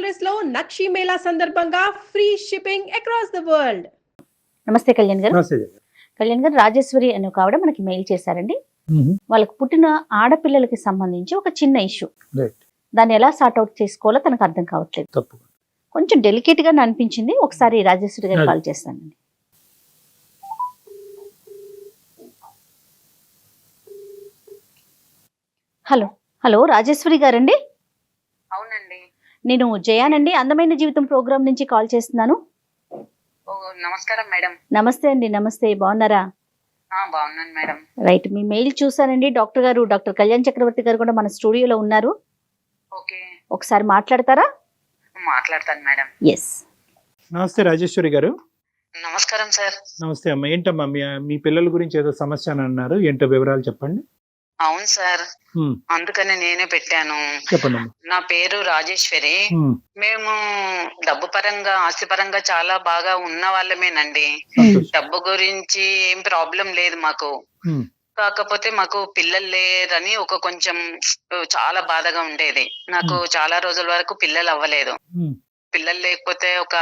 Address లో నక్షి మేళా సందర్భంగా free shipping across the world. నమస్తే కళ్యాణ్ గారు. నమస్తే. కళ్యాణ్ గారు, రాజేశ్వరి అనే ఒక ఆవిడ మనకి మెయిల్ చేశారండి. మ్మ్. వాళ్ళకి పుట్టిన ఆడపిల్లలకి సంబంధించి ఒక చిన్న ఇష్యూ, రైట్. దాన్ని ఎలా సార్ట్ అవుట్ చేసుకోవాలో తనకు అర్థం కావట్లేదు. తప్పు. కొంచెం డెలికేట్ గా అనిపించింది. ఒకసారి రాజేశ్వరి గారు కాల్ చేస్తానండి. హలో హలో రాజేశ్వరి గారండి. అవునండి. నేను జయానండి, అందమైన జీవితం ప్రోగ్రామ్ నుంచి కాల్ చేస్తున్నాను. ఓ నమస్కారం మేడం. నమస్తే అండి. నమస్తే, బాగున్నారా? బాగున్నాను మేడం. రైట్, మీ మెయిల్ చూసానండి. డాక్టర్ కళ్యాణ్ చక్రవర్తి గారు కూడా మన స్టూడియోలో ఉన్నారు. ఓకే, ఒకసారి మాట్లాడతారా? మాట్లాడతాను మేడం. ఎస్. నమస్తే రాజేశ్వరి గారు. నమస్కారం సార్. నమస్తే అమ్మా. ఏంటమ్మా మీ పిల్లల గురించి ఏదో సమస్య అని అన్నారు, ఏంటో వివరాలు చెప్పండి. అవును సార్, అందుకని నేనే పెట్టాను. చెప్పండి అమ్మా. నా పేరు రాజేశ్వరి. మేము డబ్బు పరంగా, ఆస్తి పరంగా చాలా బాగా ఉన్న వాళ్ళమేనండి. సంతోషం. డబ్బు గురించి ఏం ప్రాబ్లం లేదు మాకు. కాకపోతే మాకు పిల్లలు లేరని ఒక కొంచెం చాలా బాధగా ఉండేది. నాకు చాలా రోజుల వరకు పిల్లలు అవ్వలేదు. పిల్లలు లేకపోతే ఒక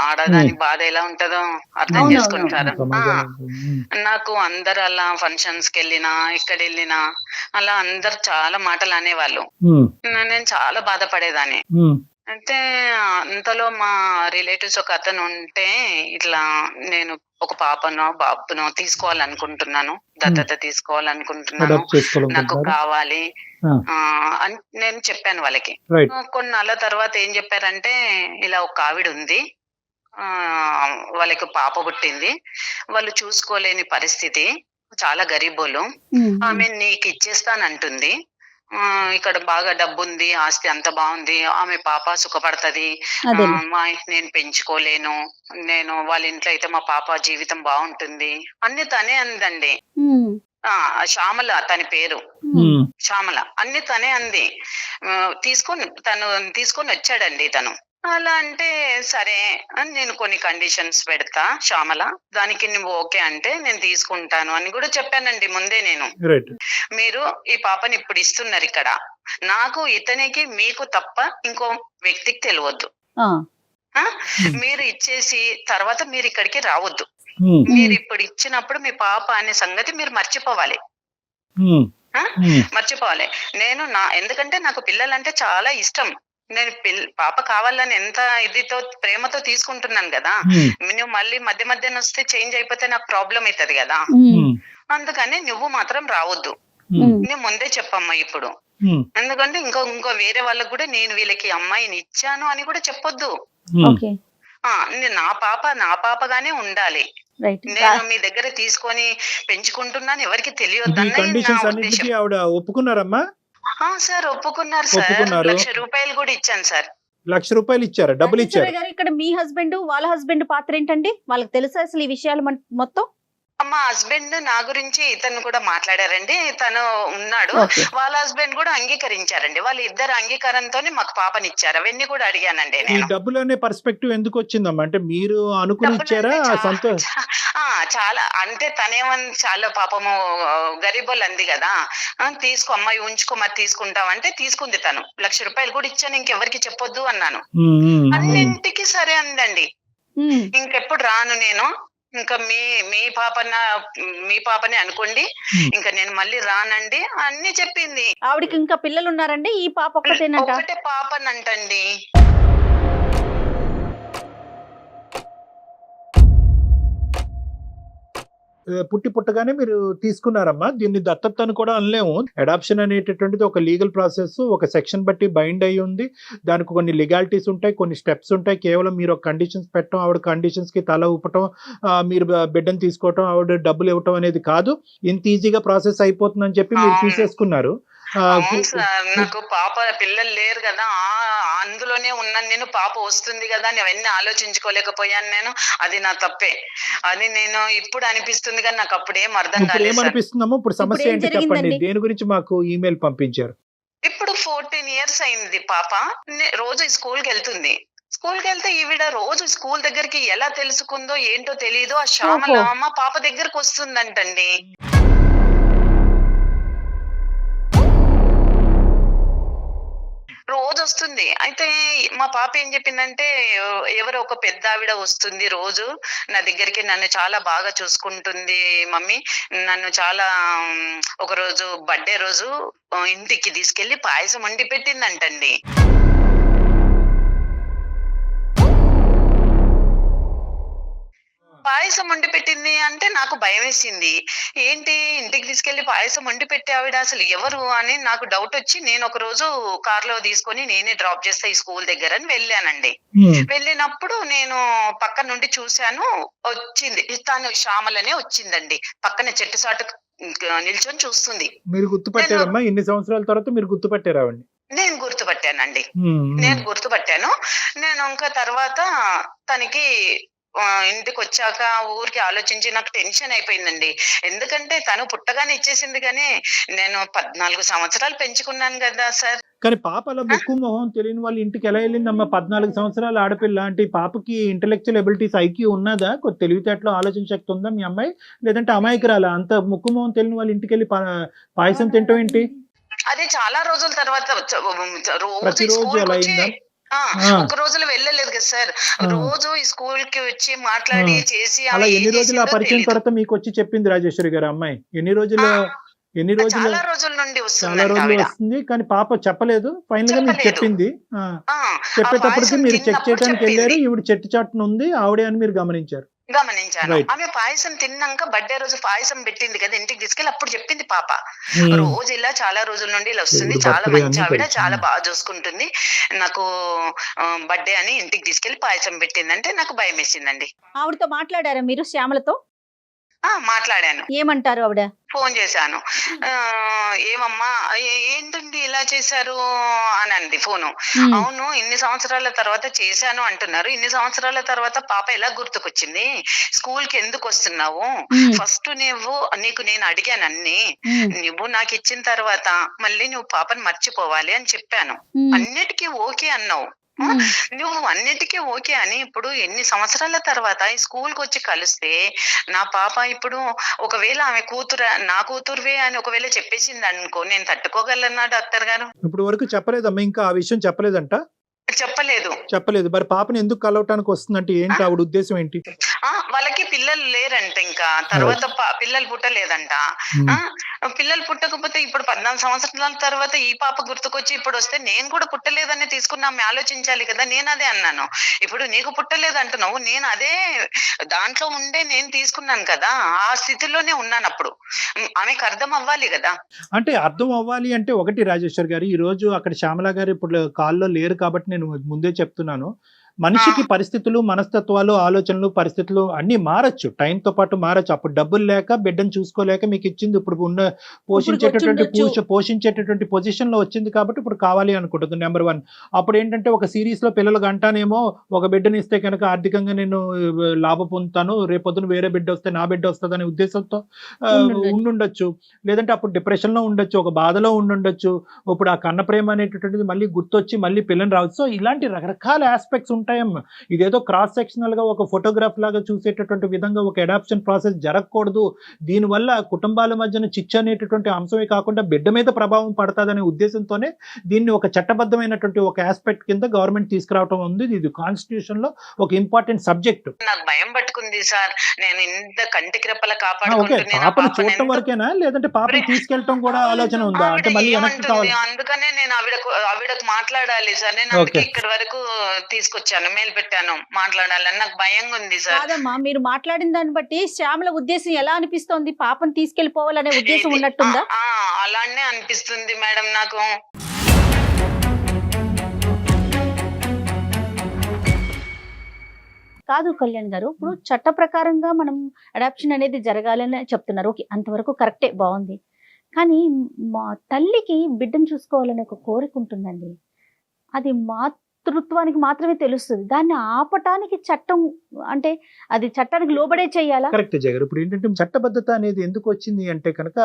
ఆడదాని బాధ ఎలా ఉంటదో అర్థం అవును, చేసుకుంటారు. సమాజానికి. నాకు అందరు అలా ఫంక్షన్స్ కి వెళ్ళినా, ఎక్కడ వెళ్ళినా అలా అందరు చాలా మాటలు అనేవాళ్ళు. నేను చాలా బాధపడేదాన్ని. అయితే అంతలో మా రిలేటివ్స్ ఒక అతను ఉంటే, ఇట్లా నేను ఒక పాపనో బాబునో తీసుకోవాలనుకుంటున్నాను, దత్తత తీసుకోవాలనుకుంటున్నాను, అడాప్ట్ చేసుకోవాలనుకుంటున్నారా? నాకు కావాలి అని నేను చెప్పాను వాళ్ళకి. రైట్. కొన్నాళ్ళ తర్వాత ఏం చెప్పారంటే, ఇలా ఒక ఆవిడ ఉంది, వాళ్ళకి పాప పుట్టింది, వాళ్ళు చూసుకోలేని పరిస్థితి, చాలా గరీబోలు, ఆమె నీకు ఇచ్చేస్తానంటుంది, ఇక్కడ బాగా డబ్బు ఉంది, ఆస్తి అంత బాగుంది, ఆమె పాప సుఖపడుతుంది, నేను పెంచుకోలేను, నేను వాళ్ళ ఇంట్లో అయితే మా పాప జీవితం బాగుంటుంది అన్ని తనే అందండి. శ్యామల తన పేరు, శ్యామల, అన్ని తనే అంది. తీసుకొని వచ్చాడండి తను. అలా అంటే సరే అని నేను కొన్ని కండిషన్స్ పెడతా శ్యామల, దానికి నువ్వు ఓకే అంటే నేను తీసుకుంటాను అని కూడా చెప్పానండి ముందే నేను. మీరు ఈ పాపని ఇప్పుడు ఇస్తున్నారు ఇక్కడ, నాకు ఇతనికి మీకు తప్ప ఇంకో వ్యక్తికి తెలియద్దు. మీరు ఇచ్చేసి తర్వాత మీరు ఇక్కడికి రావద్దు. మీరు ఇప్పుడు ఇచ్చినప్పుడు మీ పాప అనే సంగతి మీరు మర్చిపోవాలి. ఎందుకంటే నాకు పిల్లలంటే చాలా ఇష్టం. నేను పాప కావాలని ఎంత ఇదితో ప్రేమతో తీసుకుంటున్నాను కదా, నువ్వు మళ్ళీ మధ్య మధ్యన వస్తే చేంజ్ అయిపోతే నాకు ప్రాబ్లం అవుతుంది కదా, అందుకని నువ్వు మాత్రం రావద్దు. నేను ముందే చెప్పమ్మా ఇప్పుడు, ఎందుకంటే ఇంకో వేరే వాళ్ళకు కూడా నేను వీళ్ళకి అమ్మాయిని ఇచ్చాను అని కూడా చెప్పొద్దు. నా పాపగానే ఉండాలి. నేను మీ దగ్గర తీసుకొని పెంచుకుంటున్నాను, ఎవరికి తెలియదు. ఒప్పుకున్నారమ్మా? సార్ ఒప్పుకున్నారు సార్. ₹1,00,000 కూడా ఇచ్చాను సార్. ₹1,00,000 ఇచ్చారా? డబ్బులు ఇచ్చారు? ఇక్కడ మీ హస్బెండ్ వాళ్ళ హస్బెండ్ పాత్ర ఏంటండి? వాళ్ళకి తెలుసా అసలు ఈ విషయాలు మొత్తం? మా హస్బెండ్ నా గురించి ఇతను కూడా మాట్లాడారండి, తను ఉన్నాడు. వాళ్ళ హస్బెండ్ కూడా అంగీకరించారండి. వాళ్ళ ఇద్దరు అంగీకారంతోనే మాకు పాపనిచ్చారు. అవన్నీ కూడా అడిగానండి నేను. డబ్బులు అనే పర్స్పెక్టివ్ ఎందుకు వచ్చిందమ్మా? అంటే మీరు అనుకుని ఇచ్చారా? చాలా అంటే తనేమని చాలా పాపము గరీబోళ్ళు అంది కదా, తీసుకో అమ్మాయి ఉంచుకో, మరి తీసుకుంటామంటే తీసుకుంది తను. ₹1,00,000 కూడా ఇచ్చాను, ఇంకెవరికి చెప్పొద్దు అన్నాను. అన్నింటికి సరే అందండి. ఇంకెప్పుడు రాను నేను, ఇంకా మీ పాపనే అనుకోండి, ఇంకా నేను మళ్ళీ రానండి అన్ని చెప్పింది. ఆవిడకి ఇంకా పిల్లలు ఉన్నారండి? ఈ పాప ఒకటే పాపనంటండి. పుట్టగానే మీరు తీసుకున్నారమ్మా. దీన్ని దత్తత అని కూడా అనలేము. అడాప్షన్ అనేటటువంటిది ఒక లీగల్ ప్రాసెస్, ఒక సెక్షన్ బట్టి బైండ్ అయ్యి ఉంది. దానికి కొన్ని లీగాలిటీస్ ఉంటాయి, కొన్ని స్టెప్స్ ఉంటాయి. కేవలం మీరు ఒక కండిషన్స్ పెట్టడం, ఆవిడ కండిషన్స్ కి తల ఊపటం, మీరు బిడ్డను తీసుకోవటం, ఆవిడ డబ్బులు ఇవ్వటం అనేది కాదు. ఇంత ఈజీగా ప్రాసెస్ అయిపోతుందని చెప్పి మీరు తీసేసుకున్నారు. నాకు పిల్లలు లేరు కదా, అందులోనే ఉన్నాను నేను. పాప వస్తుంది కదా అని అవన్నీ ఆలోచించుకోలేకపోయాను నేను. అది నా తప్పే, అది నేను ఇప్పుడు అనిపిస్తుంది కానీ నాకు అప్పుడేం అర్థం కాలేదు. ఏమనిపిస్తుందమ్మా ఇప్పుడు? సమస్య ఏంటి చెప్పండి. దేని గురించి మాకు ఈమెయిల్ పంపించారు? ఇప్పుడు 14 years అయింది పాప. రోజు స్కూల్కి వెళ్తుంది. స్కూల్కి వెళ్తే ఈవిడ రోజు స్కూల్ దగ్గరికి ఎలా తెలుసుకుందో ఏంటో తెలియదు, ఆ శ్యామల మా పాప దగ్గరకు వస్తుందంటండి. రోజు వస్తుంది. అయితే మా పాప ఏం చెప్పిందంటే, ఎవరో ఒక పెద్ద ఆవిడ వస్తుంది రోజు నా దగ్గరికి, నన్ను చాలా బాగా చూసుకుంటుంది మమ్మీ. నన్ను చాలా ఒకరోజు బర్త్‌డే రోజు ఇంటికి తీసుకెళ్ళి పాయసం వండి పెట్టిందంటండి. పాయసం వండి పెట్టింది అంటే నాకు భయమేసింది. ఏంటి ఇంటికి తీసుకెళ్ళి పాయసం వండి పెట్టే ఆవిడ అసలు ఎవరు అని నాకు డౌట్ వచ్చి, నేను ఒకరోజు కార్‌లో తీసుకొని నేనే డ్రాప్ చేస్తా ఈ స్కూల్ దగ్గర అని వెళ్ళానండి. వెళ్ళినప్పుడు నేను పక్క నుండి చూశాను, వచ్చింది. తను శ్యామలనే వచ్చిందండి. పక్కన చెట్టు చాటుకు నిల్చొని చూస్తుంది. మీరు గుర్తుపట్టారమ్మా? ఇన్ని సంవత్సరాల తర్వాత మీరు గుర్తుపట్టారా ఆవిడని? నేను గుర్తుపట్టానండి. నేను గుర్తుపట్టాను. నేను ఇంకా తర్వాత తనకి ఇంటికొచ్చాక ఊరికే ఆలోచించి నాకు టెన్షన్ అయిపోయిందండి. ఎందుకంటే తను పుట్టగానే ఇచ్చేసింది గానీ, నేను 14 సంవత్సరాలు పెంచుకున్నాను గదా సార్. కానీ పాప అలా ముక్కు మొహం తెలియని వాళ్ళ ఇంటికి ఎలా వెళ్ళిందమ్మా? 14 సంవత్సరాల ఆడపిల్ల అంటే ఈ పాపకి ఇంటెలెక్చువల్ ఎబిలిటీస్ ఐక్యూ ఉన్నదా? కొద్ది తెలివితేటలు ఆలోచన శక్తి ఉందా మీ అమ్మాయి? లేదంటే అమాయకురాలా? అంత ముక్కు మొహం తెలియని వాళ్ళ ఇంటికి వెళ్ళి పాయసం తింటాం ఏంటి? అది చాలా రోజుల తర్వాత రోజు ప్రతిరోజు అలా అయిందా? ఒక రోజులో వెళ్ళలేదు కదా సార్. రోజు ఈ స్కూల్ కి వచ్చి మాట్లాడి చేసి అలా ఎన్ని రోజులు ఆ పరిచయం తర్వాత మీకు వచ్చి చెప్పింది రాజేశ్వరి గారు అమ్మాయి? ఎన్ని రోజులు? చాలా రోజుల నుండి చాలా రోజులు వస్తుంది కానీ పాప చెప్పలేదు. ఫైనల్ గా మీకు చెప్పింది. చెప్పేటప్పటికి మీరు చెక్ చేయడానికి వెళ్ళారు, ఈవిడ చెట్టు చాటున ఉంది ఆవిడే అని మీరు గమనించారు. ఆమె పాయసం తిన్నాక బర్త్‌డే రోజు పాయసం పెట్టింది కదా ఇంటికి తీసుకెళ్ళి, అప్పుడు చెప్పింది పాప. రోజు ఇలా చాలా రోజుల నుండి ఇలా వస్తుంది, చాలా మంచి ఆవిడ, చాలా బాగా చూసుకుంటుంది. నాకు బర్త్‌డే అని ఇంటికి తీసుకెళ్లి పాయసం పెట్టిందంటే నాకు భయం వేసిందండి. ఆవిడతో మాట్లాడారా మీరు, శ్యామలతో? మాట్లాడాను. ఏమంటారు ఆవిడ? ఫోన్ చేశాను. ఏమమ్మా ఏంటండి ఇలా చేశారు అని అంది ఫోను. అవును, ఇన్ని సంవత్సరాల తర్వాత చేశాను అంటున్నారు. ఇన్ని సంవత్సరాల తర్వాత పాప ఎలా గుర్తుకొచ్చింది? స్కూల్ కి ఎందుకు వస్తున్నావు? ఫస్ట్ నీకు నేను అడిగాను అన్ని, నువ్వు నాకు ఇచ్చిన తర్వాత మళ్ళీ నువ్వు పాపని మర్చిపోవాలి అని చెప్పాను. అన్నిటికీ ఓకే అన్నావు. నువ్వు అన్నిటికీ ఓకే అని ఇప్పుడు ఎన్ని సంవత్సరాల తర్వాత ఈ స్కూల్ కి వచ్చి కలిస్తే నా పాప ఇప్పుడు ఒకవేళ ఆమె నా కూతురువే అని ఒకవేళ చెప్పేసింది అనుకో, నేను తట్టుకోగలనా డాక్టర్ గారు? ఇప్పుడు వరకు చెప్పలేదమ్మా, ఇంకా ఆ విషయం చెప్పలేదంట? చెప్పలేదు. మరి పాపని ఎందుకు కలవటానికి వస్తుందంటే ఏంటి ఆవిడ ఉద్దేశం ఏంటి? వాళ్ళకి పిల్లలు లేరంట, ఇంకా తర్వాత పిల్లలు పుట్టలేదంట. పిల్లలు పుట్టకపోతే ఇప్పుడు 14 సంవత్సరాల తర్వాత ఈ పాప గుర్తుకొచ్చి ఇప్పుడు వస్తే నేను కూడా పుట్టలేదని తీసుకున్నా ఆలోచించాలి కదా. నేను అదే అన్నాను, ఇప్పుడు నీకు పుట్టలేదు అంటున్నావు, నేను అదే దాంట్లో ఉండే నేను తీసుకున్నాను కదా, ఆ స్థితిలోనే ఉన్నాను. అప్పుడు ఆమెకు అర్థం అవ్వాలి కదా. అంటే అర్థం అవ్వాలి అంటే ఒకటి రాజేశ్వర్ గారు, ఈ రోజు అక్కడ శ్యామల గారు ఇప్పుడు కాల్లో లేరు కాబట్టి నేను ముందే చెప్తున్నాను, మనిషికి పరిస్థితులు, మనస్తత్వాలు, ఆలోచనలు, పరిస్థితులు అన్ని మారచ్చు, టైంతో పాటు మారచ్చు. అప్పుడు డబ్బులు లేక బిడ్డను చూసుకోలేక మీకు ఇచ్చింది, ఇప్పుడు ఉన్న పోషించేటటువంటి పొజిషన్ లో వచ్చింది కాబట్టి ఇప్పుడు కావాలి అనుకుంటుంది. నెంబర్ 1. అప్పుడు ఏంటంటే ఒక సిరీస్ లో పిల్లలు గంటానేమో ఒక బిడ్డని ఇస్తే కనుక ఆర్థికంగా నేను లాభం పొందుతాను, రేపొద్దున వేరే బిడ్డ వస్తే నా బిడ్డ వస్తుంది అనే ఉద్దేశంతో ఉండుండొచ్చు. లేదంటే అప్పుడు డిప్రెషన్ లో ఉండొచ్చు, ఒక బాధలో ఉండుండొచ్చు. ఇప్పుడు ఆ కన్న ప్రేమ అనేటటువంటిది మళ్ళీ గుర్తొచ్చి మళ్ళీ పిల్లని రావచ్చు. సో ఇలాంటి రకరకాల ఆస్పెక్ట్స్ ఉంటాయమ్మా. ఇదేదో క్రాస్ సెక్షనల్ గా ఒక ఫోటోగ్రాఫ్ లాగా చూసేటటువంటి విధంగా ఒక అడాప్షన్ ప్రాసెస్ జరగకూడదు. దీనివల్ల కుటుంబాల మధ్యన చిచ్చు అనేటటువంటి అంశమే కాకుండా బిడ్డ మీద ప్రభావం పడతాదనే ఉద్దేశంతోనే దీన్ని ఒక చట్టబద్ధమైనటువంటి ఒక ఆస్పెక్ట్ కింద గవర్నమెంట్ తీసుకురావటం ఉంది. ఇది కాన్స్టిట్యూషన్ లో ఒక ఇంపార్టెంట్ సబ్జెక్ట్. నాకు భయం పట్టుకుంది సార్, నేను ఇంత కంటికి రెప్పల పాపను చూడటం వరకేనా, లేదంటే పాపని తీసుకెళ్ళటం కూడా ఆలోచన ఉందా? అంటే మళ్ళీ అందుకనే నేను ఆవిడకు మాట్లాడాలి సార్, నేను ఇక్కడ వరకు తీసుకొచ్చాను, మెయిల్ పెట్టాను, మాట్లాడాలని నాకు భయంగా ఉంది సార్. కాదమ్మా, మీరు మాట్లాడిన దాన్ని బట్టి శ్యామల ఉద్దేశం ఎలా అనిపిస్తోంది? పాపను తీసుకెళ్లిపోవాలనే ఉద్దేశం ఉన్నట్టుందా? అలానే అనిపిస్తుంది మేడం నాకు. కాదు కళ్యాణ్ గారు, ఇప్పుడు చట్ట ప్రకారంగా మనం అడాప్షన్ అనేది జరగాలని చెప్తున్నారు. ఓకే, అంతవరకు కరెక్టే, బాగుంది. కానీ మా తల్లికి బిడ్డను చూసుకోవాలనే ఒక కోరిక ఉంటుందండి. అది మాతృత్వానికి మాత్రమే తెలుస్తుంది. దాన్ని ఆపటానికి చట్టం అంటే అది చట్టానికి లోబడే చేయాలా? కరెక్ట్ జగన్. ఇప్పుడు ఏంటంటే చట్టబద్ధత అనేది ఎందుకు వచ్చింది అంటే కనుక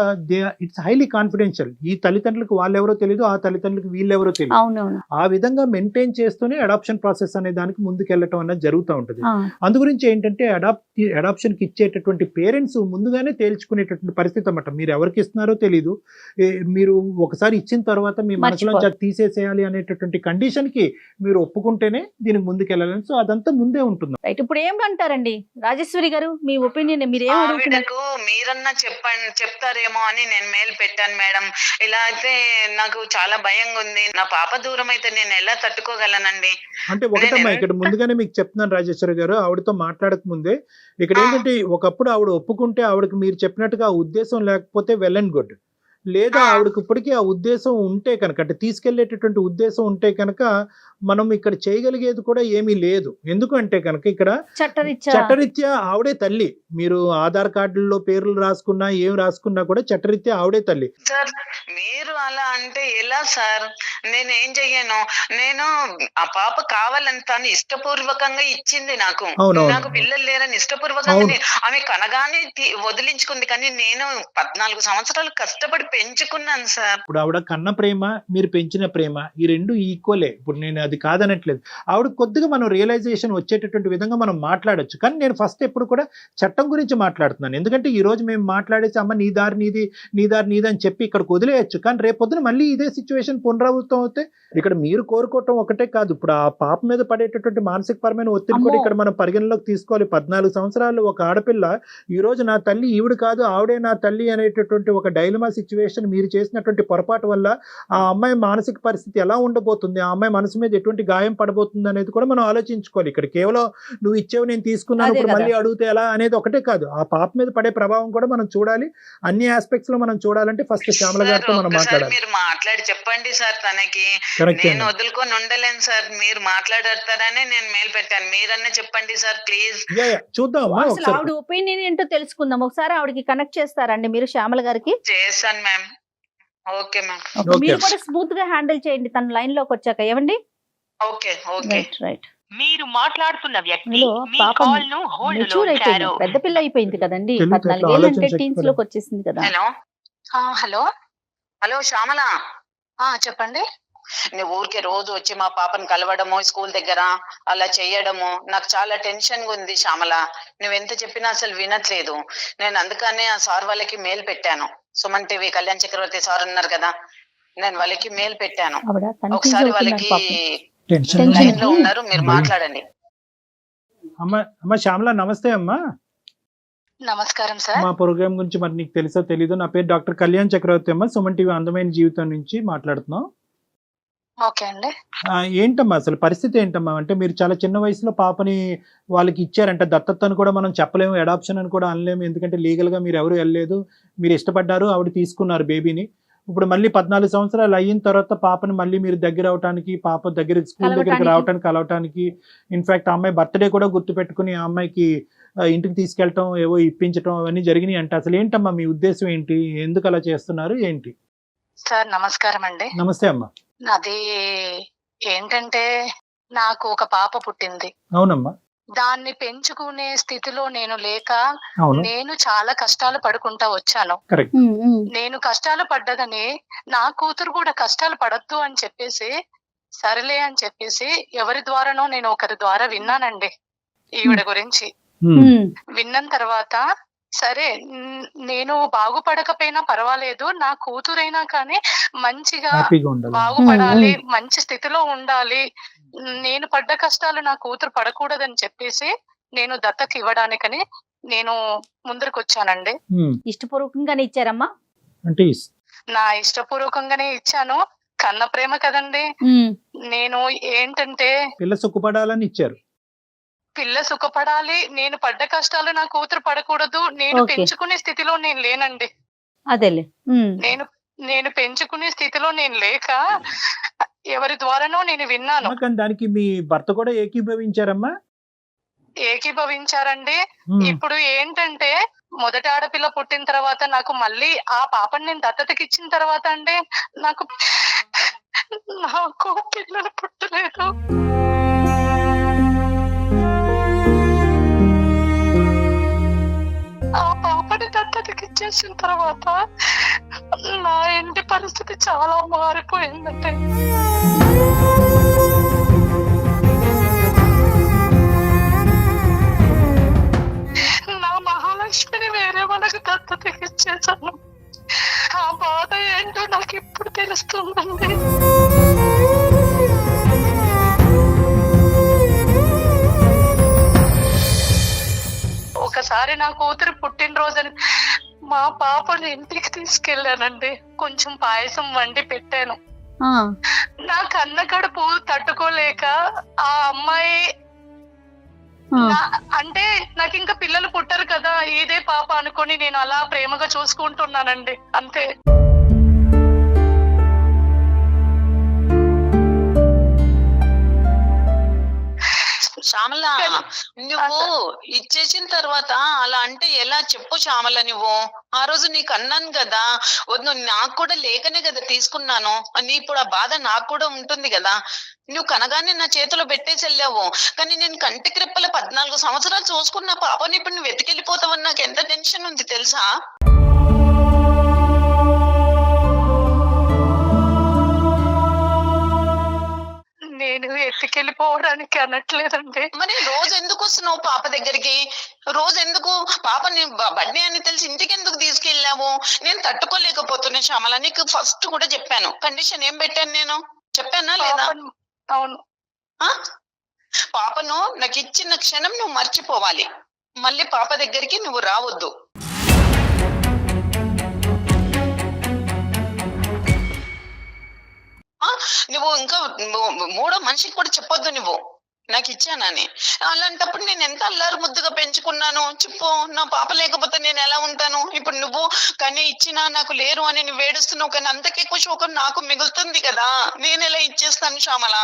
ఇట్స్ హైలీ కాన్ఫిడెన్షియల్. ఈ తల్లిదండ్రులకు వాళ్ళెవరో తెలియదు, ఆ తల్లిదండ్రులకు వీళ్ళెవరో తెలియదు. అవునవును. ఆ విధంగా మెయింటైన్ చేస్తూనే అడాప్షన్ ప్రాసెస్ అనే దానికి ముందుకెళ్ళటం అనేది జరుగుతూ ఉంటుంది. అందు గురించి ఏంటంటే అడాప్షన్ కి ఇచ్చేటటువంటి పేరెంట్స్ ముందుగానే తేల్చుకునేటటువంటి పరిస్థితి అన్నమాట. మీరు ఎవరికి ఇస్తున్నారో తెలీదు, మీరు ఒకసారి ఇచ్చిన తర్వాత మీ మనసులో తీసేసేయాలి అనేటటువంటి కండిషన్ కి మీరు ఒప్పుకుంటేనే దీనికి ముందుకెళ్ళాలని. సో అదంతా ముందే ఉంటుంది. రైట్. ఇప్పుడు ఏమంటారండి రాజేశ్వరి గారు, మీ ఒపీనియన్ మీరు ఆవిడకు మీరన్నా చెప్తారేమో అని నేను మెయిల్ పెట్టాను మేడం. ఇలా అయితే నాకు చాలా భయంగా ఉంది. నా పాప దూరం అయితే నేను ఎలా తట్టుకోగలనండి? అంటే ఒకటమ్మా, ఇక్కడ ముందుగానే మీకు చెప్తున్నాను రాజేశ్వరి గారు, ఆవిడతో మాట్లాడక ముందే ఇక్కడ ఏంటంటే ఒకప్పుడు ఆవిడ ఒప్పుకుంటే ఆవిడకి మీరు చెప్పినట్టుగా ఆ ఉద్దేశం లేకపోతే వెల్ అండ్ గుడ్. లేదా ఆవిడకి ఇప్పటికీ ఆ ఉద్దేశం ఉంటే కనుక, అంటే తీసుకెళ్లేటటువంటి ఉద్దేశం ఉంటే కనుక మనం ఇక్కడ చేయగలిగేది కూడా ఏమీ లేదు. ఎందుకంటే కనుక ఇక్కడ చట్టరీత్యా ఆవిడే తల్లి. మీరు ఆధార్ కార్డుల్లో పేర్లు రాసుకున్నా ఏం రాసుకున్నా కూడా చట్టరీత్యా ఆవిడే తల్లి. సార్ మీరు అలా అంటే ఎలా సార్? నేను ఏం చెయ్యను? నేను ఆ పాప కావాలని తను ఇష్టపూర్వకంగా ఇచ్చింది నాకు. నాకు పిల్లలు లేరని ఇష్టపూర్వకంగా ఆమె కనగానే వదిలించుకుంది. కానీ నేను 14 సంవత్సరాలు కష్టపడి పెంచుకున్నాను సార్. ఇప్పుడు ఆవిడ కన్న ప్రేమ, మీరు పెంచిన ప్రేమ, ఈ రెండు ఈక్వలే. ఇప్పుడు నేను అది కాదనట్లేదు. ఆవిడ కొద్దిగా మనం రియలైజేషన్ వచ్చేటటువంటి విధంగా మనం మాట్లాడొచ్చు. కానీ నేను ఫస్ట్ ఎప్పుడు కూడా చట్టం గురించి మాట్లాడుతున్నాను. ఎందుకంటే ఈ రోజు మేము మాట్లాడేసి అమ్మ నీ దారి నీది, నీ దారి నీది అని చెప్పి ఇక్కడికి వదిలేయచ్చు. కానీ రేపొద్దున మళ్ళీ ఇదే సిచ్యువేషన్ పునరావృతం అవుతే ఇక్కడ మీరు కోరుకోవటం ఒకటే కాదు, ఇప్పుడు ఆ పాప మీద పడేటటువంటి మానసికపరమైన ఒత్తిడి కూడా ఇక్కడ మనం పరిగణలోకి తీసుకోవాలి. 14 సంవత్సరాలు ఒక ఆడపిల్ల ఈ రోజు నా తల్లి ఈవిడ కాదు ఆవిడే నా తల్లి అనేటటువంటి ఒక డైలమా సిచ్యువేషన్, మీరు చేసినటువంటి పొరపాటు వల్ల ఆ అమ్మాయి మానసిక పరిస్థితి ఎలా ఉండబోతుంది, ఆ అమ్మాయి మనసు మీద ఎటువంటి గాయం పడబోతుంది అనేది కూడా మనం ఆలోచించుకోవాలి. ఇక్కడ కేవలం నువ్వు ఇచ్చేవి నేను తీసుకున్నాను ఇప్పుడు మళ్ళీ అడిగితే ఎలా అనేది ఒకటే కాదు, ఆ పాప మీద పడే ప్రభావం కూడా మనం చూడాలి. అన్ని ఆస్పెక్ట్స్ లో మనం చూడాలంటే ఫస్ట్ శ్యామల గారితో మనం మాట్లాడాలి. మీరు మాట్లాడి చెప్పండి సార్ తనకి. నేను వదులుకొని ఉండలేను సార్. మీరు మాట్లాడతారని నేను మెయిల్ పెట్టాను. మీరన్నా చెప్పండి సార్ ప్లీజ్. చూద్దాం ఆవిడ ఒపీనియన్ ఏంటో తెలుసుకుందాం. ఒకసారి ఆవిడకి కనెక్ట్ చేస్తారండి మీరు శ్యామల గారికి? చేస్తాను మ్యామ్. Okay ma'am. మీరు కూడా స్మూత్ గా హ్యాండిల్ చేయండి తన లైన్ లోకి వచ్చాక. ఏమండి? Okay okay right. మీరు మాట్లాడుతున్న వ్యక్తి మెచ్యూర్ అయిపోయింది, పెద్ద పిల్ల అయిపోయింది కదండి. 14 ఏళ్ళు అంటే టీన్స్ లోకి వచ్చేసింది కదా. హలో హలో హలో శ్యామల, చెప్పండి. నువ్వు ఊరికే రోజు వచ్చి మా పాపను కలవడము, స్కూల్ దగ్గర అలా చేయడము నాకు చాలా టెన్షన్ గా ఉంది శ్యామల. నువ్వెంత చెప్పినా అసలు వినట్లేదు. నేను అందుకనే ఆ సార్ వాళ్ళకి మెయిల్ పెట్టాను. సుమన్ టీవీ కళ్యాణ్ చక్రవర్తి సార్ ఉన్నారు కదా, నేను వాళ్ళకి మెయిల్ పెట్టాను. ఒకసారి వాళ్ళకి లైన్ లో ఉన్నారు, మీరు మాట్లాడండి. అమ్మా శ్యామల నమస్తే అమ్మా. నమస్కారం సార్. మా ప్రోగ్రామ్ గురించి మరి నీకు తెలుసో తెలీదు, నా పేరు డాక్టర్ కళ్యాణ్ చక్రవర్తి అమ్మ. సుమన్ టీవీ అందమైన జీవితం నుంచి మాట్లాడుతున్నాం. ఓకే అండి. ఏంటమ్మా అసలు పరిస్థితి ఏంటమ్మా? అంటే మీరు చాలా చిన్న వయసులో పాపని వాళ్ళకి ఇచ్చారంటే దత్తత అని కూడా మనం చెప్పలేము, అడాప్షన్ అని కూడా అనలేము. ఎందుకంటే లీగల్ గా మీరు ఎవరు వెళ్ళలేదు, మీరు ఇష్టపడ్డారు, ఆవిడ తీసుకున్నారు బేబీని. ఇప్పుడు మళ్ళీ 14 సంవత్సరాలు అయిన తర్వాత పాపని మళ్ళీ మీరు దగ్గర అవటానికి, పాప దగ్గర స్కూల్ దగ్గరికి రావడానికి, కలవటానికి, ఇన్ఫాక్ట్ ఆ అమ్మాయి బర్త్డే కూడా గుర్తు పెట్టుకుని ఆ అమ్మాయికి ఇంటికి తీసుకెళ్ళటం, ఏవో ఇప్పించటం అవన్నీ జరిగినాయి అంటే అసలు ఏంటమ్మా మీ ఉద్దేశం ఏంటి? ఎందుకు అలా చేస్తున్నారు ఏంటి? సార్ నమస్కారం అండి. నమస్తే అమ్మా. అది ఏంటంటే నాకు ఒక పాప పుట్టింది. అవునమ్మా. దాన్ని పెంచుకునే స్థితిలో నేను లేక నేను చాలా కష్టాలు పడుకుంటా వచ్చాను. నేను కష్టాలు పడ్డదని నా కూతురు కూడా కష్టాలు పడద్దు అని చెప్పేసి సరేలే అని చెప్పేసి ఎవరి ద్వారానో నేను ఒకరి ద్వారా విన్నానండి ఈవిడ గురించి. విన్న తర్వాత సరే నేను బాగుపడకపోయినా పర్వాలేదు, నా కూతురైనా కానీ మంచిగా బాగుపడాలి, మంచి స్థితిలో ఉండాలి, నేను పడ్డ కష్టాలు నా కూతురు పడకూడదని చెప్పేసి నేను దత్తత ఇవ్వడానికని నేను ముందరకు వచ్చానండి. ఇష్టపూర్వకంగానే ఇచ్చారమ్మా? అంటే నా ఇష్టపూర్వకంగానే ఇచ్చాను. కన్న ప్రేమ కదండి. నేను ఏంటంటే పిల్ల సుఖపడాలని ఇచ్చారు. పిల్ల సుఖపడాలి, నేను పడ్డ కష్టాలు నా కూతురు పడకూడదు, నేను పెంచుకునే స్థితిలో నేను లేనండి. అదేలే. నేను పెంచుకునే స్థితిలో నేను లేక ఎవరి ద్వారానో నేను విన్నాను. దానికి మీ భర్త కూడా ఏకీభవించారమ్మా? ఏకీభవించారండి. ఇప్పుడు ఏంటంటే మొదటి ఆడపిల్ల పుట్టిన తర్వాత నాకు మళ్ళీ ఆ పాపని నేను దత్తతకి ఇచ్చిన తర్వాత అండి నాకు పిల్లలు పుట్టలేదు. చేసిన తర్వాత నా ఇంటి పరిస్థితి చాలా మారిపోయిందండి. నా మహాలక్ష్మిని వేరే వాళ్ళకి దత్తతకి ఇచ్చేసాను. ఆ బాధ ఏంటో నాకు ఇప్పుడు తెలుస్తుందండి. ఒకసారి నా కూతురు పుట్టినరోజని మా పాపని ఇంటికి తీసుకెళ్ళానండి. కొంచెం పాయసం వండి పెట్టాను. నా కన్న కడుపు తట్టుకోలేక ఆ అమ్మాయి అంటే నాకు ఇంకా పిల్లలు పుట్టరు కదా, ఇదే పాప అనుకొని నేను అలా ప్రేమగా చూసుకుంటున్నానండి అంతే. శ్యామల, నువ్వు ఇచ్చేసిన తర్వాత అలా అంటే ఎలా చెప్పు శ్యామల. నువ్వు ఆ రోజు నీకు అన్నాను కదా, వద్దు నాకు కూడా లేకనే కదా తీసుకున్నాను అని. ఇప్పుడు ఆ బాధ నాకు కూడా ఉంటుంది కదా. నువ్వు కనగానే నా చేతిలో పెట్టేసి వెళ్ళావు, కానీ నేను కంటికి రెప్పల 14 సంవత్సరాలు చూసుకున్న పాపని ఇప్పుడు నువ్వు వెతికెళ్ళిపోతావని నాకు ఎంత టెన్షన్ ఉంది తెలుసా. నేను ఎత్తుకెళ్ళిపోవడానికి అనట్లేదండి. మరి రోజు ఎందుకు వస్తున్నావు పాప దగ్గరికి? రోజు ఎందుకు పాపని బర్త్డే అని తెలిసి ఇంటికి ఎందుకు తీసుకెళ్ళావు? నేను తట్టుకోలేకపోతున్నా శ్యామల. నీకు ఫస్ట్ కూడా చెప్పాను, కండిషన్ ఏం పెట్టాను నేను, చెప్పానా లేదా? అవును. పాపను నాకు ఇచ్చిన క్షణం నువ్వు మర్చిపోవాలి, మళ్ళీ పాప దగ్గరికి నువ్వు రావద్దు. నువ్వు ఇంకా మూడో మనిషికి కూడా చెప్పొద్దు నువ్వు నాకు ఇచ్చానని. అలాంటప్పుడు నేను ఎంత అల్లారు ముద్దుగా పెంచుకున్నాను చెప్పు. నా పాప లేకపోతే నేను ఎలా ఉంటాను? ఇప్పుడు నువ్వు కానీ ఇచ్చినా నాకు లేరు అని నువ్వు ఏడుస్తున్నావు, కానీ అంతకెక్కువ శోకం నాకు మిగులుతుంది కదా. నేను ఎలా ఇచ్చేస్తాను శ్యామల?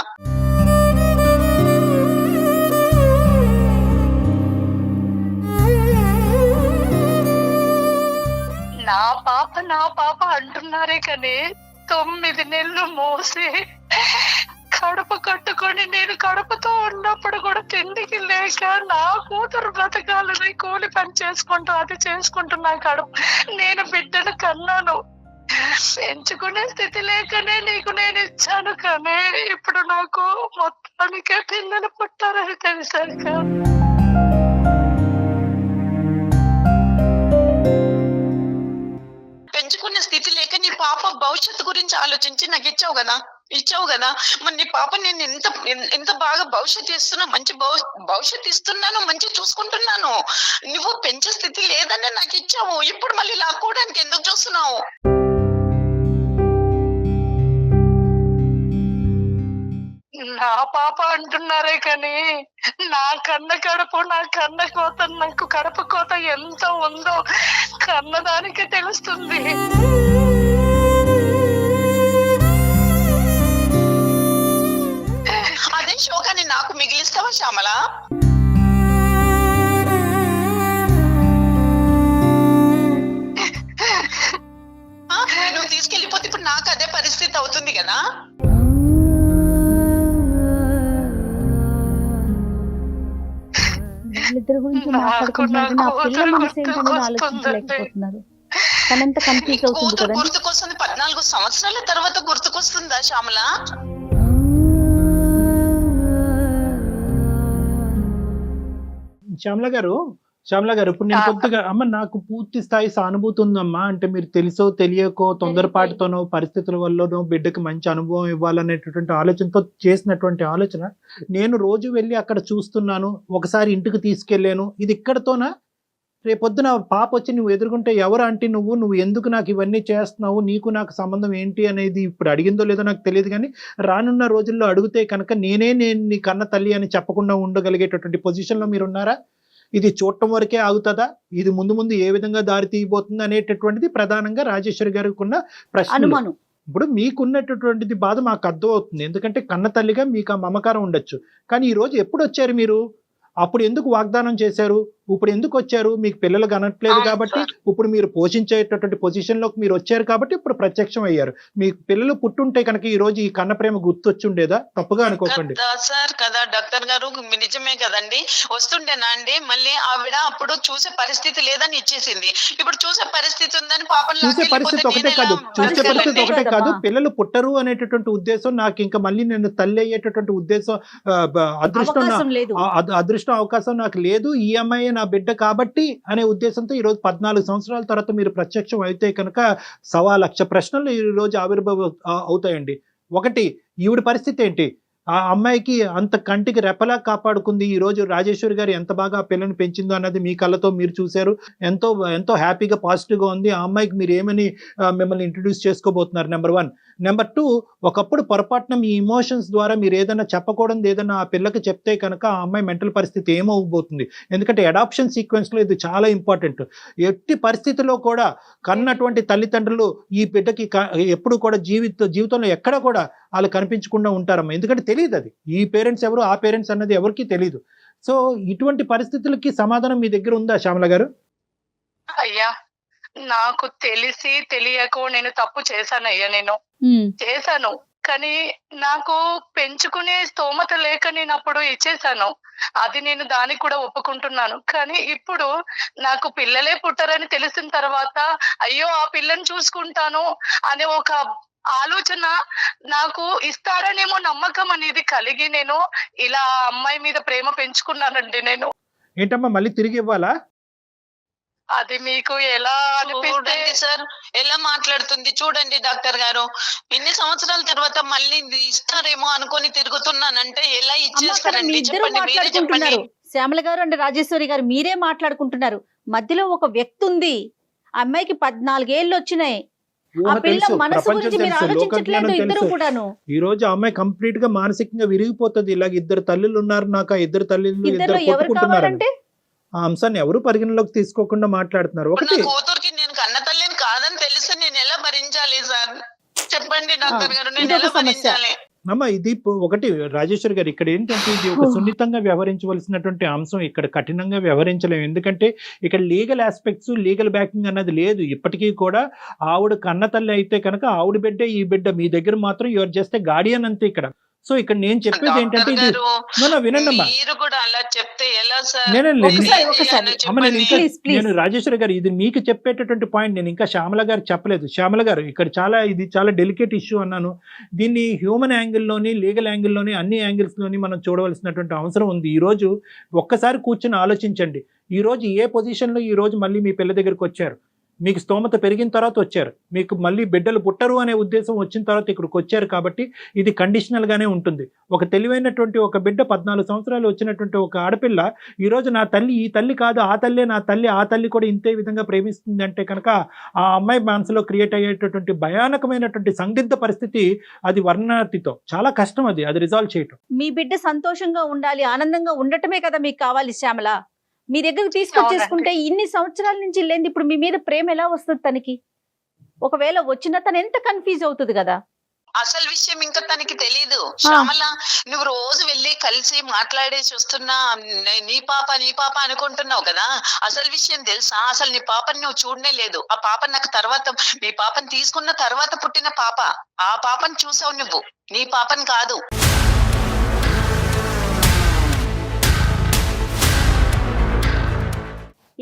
నా పాప అంటున్నారే కానీ 9 నెలలు మోసి కడుపు కట్టుకొని నేను కడుపుతో ఉన్నప్పుడు కూడా తిండికి లేక నా కూతురు బ్రతకాలని కూలి పని చేసుకుంటూ అది చేసుకుంటూ నా కడుపు నేను బిడ్డను కన్నాను. పెంచుకునే స్థితి లేకనే నీకు నేను ఇచ్చాను, కానీ ఇప్పుడు నాకు మొత్తానికే పిల్లలు పుట్టారని తెలిసాక పెంచుకునే స్థితి లేక నీ పాప భవిష్యత్తు గురించి ఆలోచించి నాకు ఇచ్చావు కదా. మరి నీ పాప నేను ఎంత బాగా భవిష్యత్తు ఇస్తున్నా, మంచి భవిష్యత్తు ఇస్తున్నాను, మంచి చూసుకుంటున్నాను. నువ్వు పెంచే స్థితి లేదని నాకు ఇచ్చావు, ఇప్పుడు మళ్ళీ లాక్కోవడానికి ఎందుకు చూస్తున్నావు? నా పాప అంటున్నారే కానీ నా కన్న కడుపు, నా కన్న కోత, నాకు కడుపు కోత ఎంత ఉందో కన్నదానికి తెలుస్తుంది. అదే శోకాన్ని నాకు మిగిలిస్తావా శ్యామల? నువ్వు తీసుకెళ్ళిపోతే ఇప్పుడు నాకు అదే పరిస్థితి అవుతుంది కదా. వాళ్ళిద్దరి గురించి మాట్లాడుకుంటున్నారు, నా పిల్ల మనసు ఏంటనేది ఆలోచించలేకపోతున్నారు. తనంత కన్ఫ్యూజ్ అవుతుంది కదా. గుర్తుకొస్తుంది, 14 సంవత్సరాల తర్వాత గుర్తుకొస్తుందా శ్యామల? శ్యామల గారు ఇప్పుడు నేను కొద్దిగా అమ్మ నాకు పూర్తి స్థాయి సానుభూతి ఉందమ్మా. అంటే మీరు తెలుసో తెలియకో తొందరపాటుతోనో పరిస్థితుల వల్లనో బిడ్డకి మంచి అనుభవం ఇవ్వాలనేటటువంటి ఆలోచనతో చేసినటువంటి ఆలోచన. నేను రోజు వెళ్ళి అక్కడ చూస్తున్నాను, ఒకసారి ఇంటికి తీసుకెళ్ళాను, ఇది ఇక్కడతోనా? రేపొద్దున పాప వచ్చి నువ్వు ఎదుర్కొంటే ఎవరు అంటే నువ్వు ఎందుకు నాకు ఇవన్నీ చేస్తున్నావు, నీకు నాకు సంబంధం ఏంటి అనేది ఇప్పుడు అడిగిందో లేదో నాకు తెలియదు, కానీ రానున్న రోజుల్లో అడిగితే కనుక నేను నీ కన్న తల్లి అని చెప్పకుండా ఉండగలిగేటటువంటి పొజిషన్లో మీరు ఉన్నారా? ఇది చూడటం వరకే ఆగుతుందా? ఇది ముందు ఏ విధంగా దారి తీయబోతుంది అనేటటువంటిది ప్రధానంగా రాజేశ్వరి గారికి ఉన్న ప్రశ్న. ఇప్పుడు మీకున్నటువంటిది బాధ మాకు అర్థం అవుతుంది, ఎందుకంటే కన్న తల్లిగా మీకు ఆ మమకారం ఉండొచ్చు. కానీ ఈ రోజు ఎప్పుడు వచ్చారు మీరు? అప్పుడు ఎందుకు వాగ్దానం చేశారు? ఇప్పుడు ఎందుకు వచ్చారు? మీకు పిల్లలు కనట్లేదు అవును కాబట్టి సార్. ఇప్పుడు మీరు పోషించేటటువంటి పొజిషన్లోకి మీరు వచ్చారు కాబట్టి ఇప్పుడు ప్రత్యక్షం అయ్యారు. మీకు పిల్లలు పుట్టుంటే కనుక ఈ రోజు ఈ కన్న ప్రేమ గుర్తొచ్చుండేదా? తప్పుగా అనుకోకండి. కదా సార్, కదా డాక్టర్ గారు, నిజమే కదండి. వస్తుండేనా అండి మళ్ళీ ఆవిడ అప్పుడు చూసే పరిస్థితి లేదని ఇచ్చేసింది. ఇప్పుడు చూసే పరిస్థితి ఉందని పాపం చూసే పరిస్థితి ఒకటే కాదు, చూసే పరిస్థితి ఒకటే కాదు, పిల్లలు పుట్టరు అనేటటువంటి ఉద్దేశం, నాకు ఇంకా మళ్ళీ నేను తల్లి అయ్యేటటువంటి ఉద్దేశం, అదృష్టం అవకాశం లేదు. అదృష్టం అవకాశం నాకు లేదు, ఈ అమ్మాయి నా బిడ్డ కాబట్టి అనే ఉద్దేశంతో ఈ రోజు 14 సంవత్సరాల తర్వాత మీరు ప్రత్యక్షం అయితే కనుక 1,00,000 ప్రశ్నలు ఈ రోజు ఆవిర్భావం అవుతాయండి. ఒకటి, ఈవిడ పరిస్థితి ఏంటి? ఆ అమ్మాయికి అంత కంటికి రెప్పలా కాపాడుకుంది. ఈ రోజు రాజేశ్వరి గారు ఎంత బాగా ఆ పిల్లని పెంచిందో అన్నది మీ కళ్ళతో మీరు చూశారు. ఎంతో ఎంతో హ్యాపీగా పాజిటివ్గా ఉంది. ఆ అమ్మాయికి మీరు ఏమని మిమ్మల్ని ఇంట్రడ్యూస్ చేసుకోబోతున్నారు? నెంబర్ 1. నెంబర్ 2, ఒకప్పుడు పొరపాటున మీ ఇమోషన్స్ ద్వారా మీరు ఏదైనా చెప్పకూడదు ఏదైనా ఆ పిల్లకి చెప్తే కనుక ఆ అమ్మాయి మెంటల్ పరిస్థితి ఏమవబోతుంది? ఎందుకంటే అడాప్షన్ సీక్వెన్స్లో ఇది చాలా ఇంపార్టెంట్. ఎట్టి పరిస్థితిలో కూడా కన్నటువంటి తల్లిదండ్రులు ఈ బిడ్డకి ఎప్పుడు కూడా జీవితంలో ఎక్కడ కూడా వాళ్ళు కనిపించకుండా ఉంటారమ్మా. ఎందుకంటే తెలియదు అది, ఈ పేరెంట్స్ ఎవరు ఆ పేరెంట్స్ అన్నది ఎవరికి తెలియదు. సో ఇటువంటి పరిస్థితులకి సమాధానం మీ దగ్గర ఉందా శ్యామల గారు? అయ్యా, నాకు తెలిసి తెలియకో నేను తప్పు చేశానయ్యా. నేను చేశాను, కానీ నాకు పెంచుకునే స్తోమత లేక నేను అప్పుడు ఇచ్చేసాను. అది నేను దానికి కూడా ఒప్పుకుంటున్నాను. కానీ ఇప్పుడు నాకు పిల్లలే పుట్టరని తెలిసిన తర్వాత అయ్యో ఆ పిల్లని చూసుకుంటాను అనే ఒక ఆలోచన నాకు ఇస్తారనేమో నమ్మకం అనేది కలిగి నేను ఇలా అమ్మాయి మీద ప్రేమ పెంచుకున్నానండి. నేను ఏంటమ్మా మళ్ళీ తిరిగి ఇవ్వాలా? అది మీకు ఎలా అనిపిస్తే చూడండి సార్, ఎలా మాట్లాడుతుంది చూడండి డాక్టర్ గారు. ఇన్ని సంవత్సరాల తర్వాత మళ్ళీ ఇది ఇస్తారేమో అనుకొని తిరుగుతున్నానంటే ఎలా ఇచ్చేస్తారండి? ఇద్దరు చెప్పండి, మీరే చెప్పండి. మాట్లాడుకుంటున్నారు, శ్యామల గారు అండ్ రాజేశ్వరి గారు మీరే మాట్లాడుకుంటున్నారు. మధ్యలో ఒక వ్యక్తి ఉంది. అమ్మాయికి 14 ఏళ్ళు వచ్చినాయి. ఆ పిల్ల మనసు గురించి మీరు ఆలోచించట్లేదు ఇద్దరు కూడాను. ఈ రోజు ఆ అమ్మాయి కంప్లీట్ గా మానసికంగా విరిగిపోతుంది. ఇలాగ ఇద్దరు తల్లులు ఉన్నారు నాకు, ఆ ఇద్దరు తల్లులు ఇద్దరు కొట్టుకుంటున్నారంటే ఆ అంశాన్ని ఎవరు పరిగణలోకి తీసుకోకుండా మాట్లాడుతున్నారు. ఒకటి, కూతురికి నేను కన్న తల్లిని కాదని తెలిసి నేను ఎలా భరించాలి సార్? చెప్పండి డాక్టర్ గారు, నేను ఎలా భరించాలి? అమ్మ ఇది ఒకటి రాజేశ్వరి గారు, ఇక్కడ ఏంటంటే ఇది ఒక సున్నితంగా వ్యవహరించవలసినటువంటి అంశం. ఇక్కడ కఠినంగా వ్యవహరించలేము. ఎందుకంటే ఇక్కడ లీగల్ ఆస్పెక్ట్స్, లీగల్ బ్యాకింగ్ అన్నది లేదు. ఇప్పటికీ కూడా ఆవిడ కన్న తల్లి అయితే కనుక ఆవిడ బిడ్డే ఈ బిడ్డ, మీ దగ్గర మాత్రం యువర్ జస్ట్ గార్డియన్ అంతే ఇక్కడ. సో ఇక్కడ నేను చెప్పేది ఏంటంటే ఇది వినండి మీరు కూడా అలా చెప్తే ఎలా సార్? నేను రాజేశ్వరి గారు ఇది మీకు చెప్పేటటువంటి పాయింట్ నేను ఇంకా శ్యామల గారు చెప్పలేదు. శ్యామల గారు ఇక్కడ ఇది చాలా డెలికేట్ ఇష్యూ అన్నాను. దీన్ని హ్యూమన్ యాంగిల్లోని, లీగల్ యాంగిల్లోని, అన్ని యాంగిల్స్లోని మనం చూడవలసినటువంటి అవసరం ఉంది. ఈ రోజు ఒక్కసారి కూర్చొని ఆలోచించండి. ఈ రోజు ఏ పొజిషన్లో ఈ రోజు మళ్ళీ మీ పిల్ల దగ్గరికి వచ్చారు? మీకు స్తోమత పెరిగిన తర్వాత వచ్చారు. మీకు మళ్ళీ బిడ్డలు పుట్టరు అనే ఉద్దేశం వచ్చిన తర్వాత ఇక్కడికి వచ్చారు. కాబట్టి ఇది కండిషనల్గానే ఉంటుంది. ఒక తెలివైనటువంటి ఒక బిడ్డ 14 సంవత్సరాలు వచ్చినటువంటి ఒక ఆడపిల్ల ఈరోజు నా తల్లి ఈ తల్లి కాదు, ఆ తల్లే నా తల్లి, ఆ తల్లి కూడా ఇంతే విధంగా ప్రేమిస్తుంది అంటే కనుక ఆ అమ్మాయి మనసులో క్రియేట్ అయ్యేటటువంటి భయానకమైనటువంటి సందిగ్ధ పరిస్థితి అది వర్ణనాతీతం. చాలా కష్టం అది రిజాల్వ్ చేయటం. మీ బిడ్డ సంతోషంగా ఉండాలి, ఆనందంగా ఉండటమే కదా మీకు కావాలి శ్యామల. మీ దగ్గరకు తీసుకొచ్చేసుకుంటే ఇన్ని సంవత్సరాల నుంచి లేని ఇప్పుడు మీ మీద ప్రేమ ఎలా వస్తుంది తనకి? ఒకవేళ వచ్చినా తను ఎంత కన్ఫ్యూజ్ అవుతుంది కదా. అసలు విషయం ఇంకా తనకి తెలీదు. శ్యామల, నువ్వు రోజు వెళ్ళి కలిసి మాట్లాడేసి వస్తున్నా, నీ పాప అనుకుంటున్నావు కదా. అసలు విషయం తెలుసా? అసలు నీ పాపని నువ్వు చూడనే లేదు. ఆ పాప నాకు తర్వాత, నీ పాపని తీసుకున్న తర్వాత పుట్టిన పాప. ఆ పాపని చూసావు నువ్వు, నీ పాపని కాదు.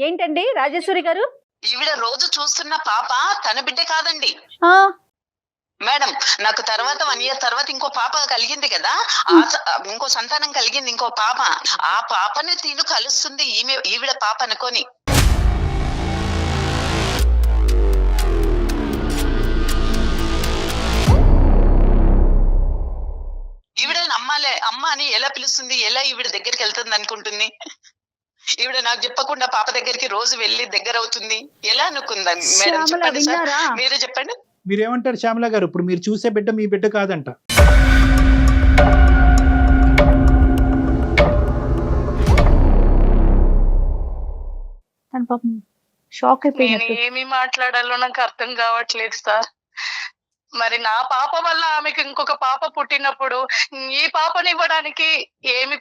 ఏంటండి రాజేశ్వరి గారు? ఈవిడ రోజు చూస్తున్న పాప తన బిడ్డ కాదండి మేడం. నాకు తర్వాత 1 year తర్వాత ఇంకో పాప కలిగింది కదా, ఇంకో సంతానం కలిగింది, ఇంకో పాప. ఆ పాపని తిను కలుస్తుంది ఈవిడ పాప అనుకొని. ఈవిడ నమ్మాలే, అమ్మ అని ఎలా పిలుస్తుంది, ఎలా ఈవిడ దగ్గరికి వెళ్తుంది అనుకుంటుంది? ఈవిడ నాకు చెప్పకుండా పాప దగ్గరికి రోజు వెళ్ళి దగ్గర అవుతుంది ఎలా అనుకుందా మేడం? చెప్పండి సార్, మీరే చెప్పండి. మీరేమంటారు శ్యామల గారు? ఇప్పుడు మీరు చూసే బిడ్డ మీ బిడ్డ కాదంట. షాక్ అయిపోయింది. ఏమి మాట్లాడాలో నాకు అర్థం కావట్లేదు సార్. మరి నా పాప వల్ల ఆమెకి ఇంకొక పాప పుట్టినప్పుడు ఈ పాపని ఇవ్వడానికి ఏమి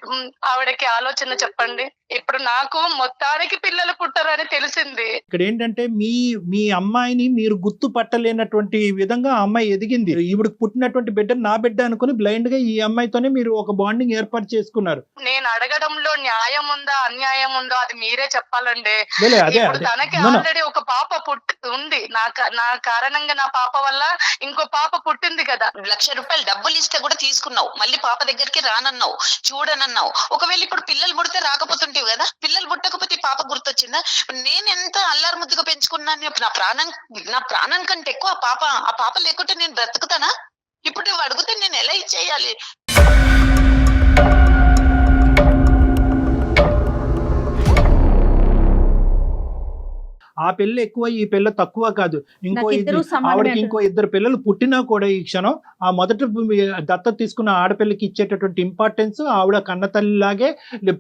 ఆవిడకి ఆలోచన చెప్పండి. ఇప్పుడు నాకు మొత్తానికి పిల్లలు పుట్టరని తెలిసింది. ఇక్కడ ఏంటంటే మీ అమ్మాయిని మీరు గుర్తు పట్టలేనటువంటి విధంగా ఆ అమ్మాయి ఎదిగింది. ఈవిడకి పుట్టినటువంటి బిడ్డ నా బిడ్డ అనుకుని బ్లైండ్ గా ఈ అమ్మాయితోనే మీరు ఒక బాండింగ్ ఏర్పాటు చేసుకున్నారు. నేను అడగడంలో న్యాయం ఉందా అన్యాయం ఉందో అది మీరే చెప్పాలండి. అదే ఇప్పుడు తనకి ఆల్రెడీ ఒక పాప ఉంది. నా కారణంగా నా పాప వల్ల ఇంకో పాప పుట్టింది కదా. ₹1,00,000 డబ్బులు ఇస్తే కూడా తీసుకున్నావు, మళ్ళీ పాప దగ్గరికి రానన్నావు, చూడనన్నావు. ఒకవేళ ఇప్పుడు పిల్లలు పుడితే రాకపోతుంటేవి కదా, పిల్లలు పుట్టకపోతే పాప గుర్తొచ్చిందా? నేను ఎంత అల్లారు ముద్దుగా పెంచుకున్నాను, నా ప్రాణం కంటే ఎక్కువ ఆ పాప లేకుంటే నేను బ్రతుకుతానా? ఇప్పుడు నువ్వు అడిగితే నేను ఎలా ఇచ్చేయాలి? ఆ పిల్ల ఎక్కువ ఈ పిల్ల తక్కువ కాదు. ఆవిడకి ఇంకో 2 పిల్లలు పుట్టినా కూడా ఈ క్షణం ఆ మొదట దత్తత తీసుకున్న ఆడపిల్లకి ఇచ్చేటటువంటి ఇంపార్టెన్స్ ఆవిడ కన్న తల్లిలాగే,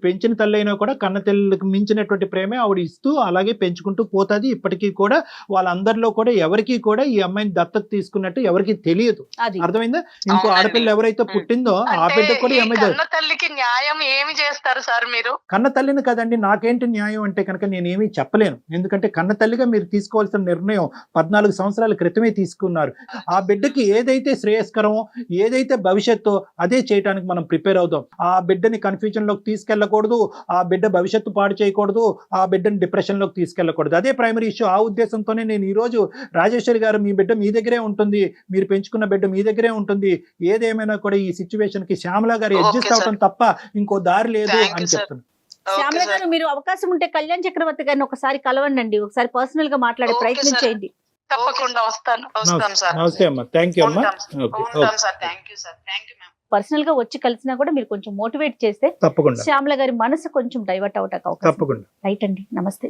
పెంచిన తల్లి అయినా కూడా కన్న తల్లికి మించినటువంటి ప్రేమే ఆవిడ ఇస్తూ అలాగే పెంచుకుంటూ పోతుంది. ఇప్పటికీ కూడా వాళ్ళందరిలో కూడా ఎవరికి కూడా ఈ అమ్మాయిని దత్తత తీసుకున్నట్టు ఎవరికి తెలియదు. అర్థమైందా? ఇంకో ఆడపిల్ల ఎవరైతే పుట్టిందో ఆ బిడ్డ కూడా ఈ అమ్మాయి. కన్న తల్లికి న్యాయం ఏమి చేస్తారు సార్ మీరు? కన్న తల్లిని కదండి, నాకేంటి న్యాయం అంటే కనుక నేనేమీ చెప్పలేను. ఎందుకంటే కన్న తల్లిగా మీరు తీసుకోవాల్సిన నిర్ణయం 14 సంవత్సరాల క్రితమే తీసుకున్నారు. ఆ బిడ్డకి ఏదైతే శ్రేయస్కరమో, ఏదైతే భవిష్యత్తు అదే చేయడానికి మనం ప్రిపేర్ అవుతాం. ఆ బిడ్డని కన్ఫ్యూజన్ లోకి తీసుకెళ్ళకూడదు, ఆ బిడ్డ భవిష్యత్తు పాడు చేయకూడదు, ఆ బిడ్డని డిప్రెషన్ లోకి తీసుకెళ్ళకూడదు. అదే ప్రైమరీ ఇష్యూ. ఆ ఉద్దేశంతోనే నేను ఈ రోజు రాజేశ్వరి గారు మీ బిడ్డ మీ దగ్గరే ఉంటుంది, మీరు పెంచుకున్న బిడ్డ మీ దగ్గరే ఉంటుంది, ఏదేమైనా కూడా ఈ సిచ్యువేషన్ కి శ్యామల గారు అడ్జస్ట్ అవడం తప్ప ఇంకో దారి లేదు అని చెప్తున్నాను. శ్యామల గారు, మీరు అవకాశం ఉంటే కళ్యాణ్ చక్రవర్తి గారిని ఒకసారి కలవండి, ఒకసారి పర్సనల్ గా మాట్లాడే ప్రయత్నం చేయండి. తప్పకుండా వస్తాను. నమస్తే అమ్మా. థ్యాంక్ యూ అమ్మా. పర్సనల్ గా వచ్చి కలిసినా కూడా మీరు కొంచెం మోటివేట్ చేస్తే తప్పకుండా శ్యామల గారి మనసు కొంచెం డైవర్ట్ అవటానికి అవకాశం. తప్పకుండా. రైట్ అండి, నమస్తే.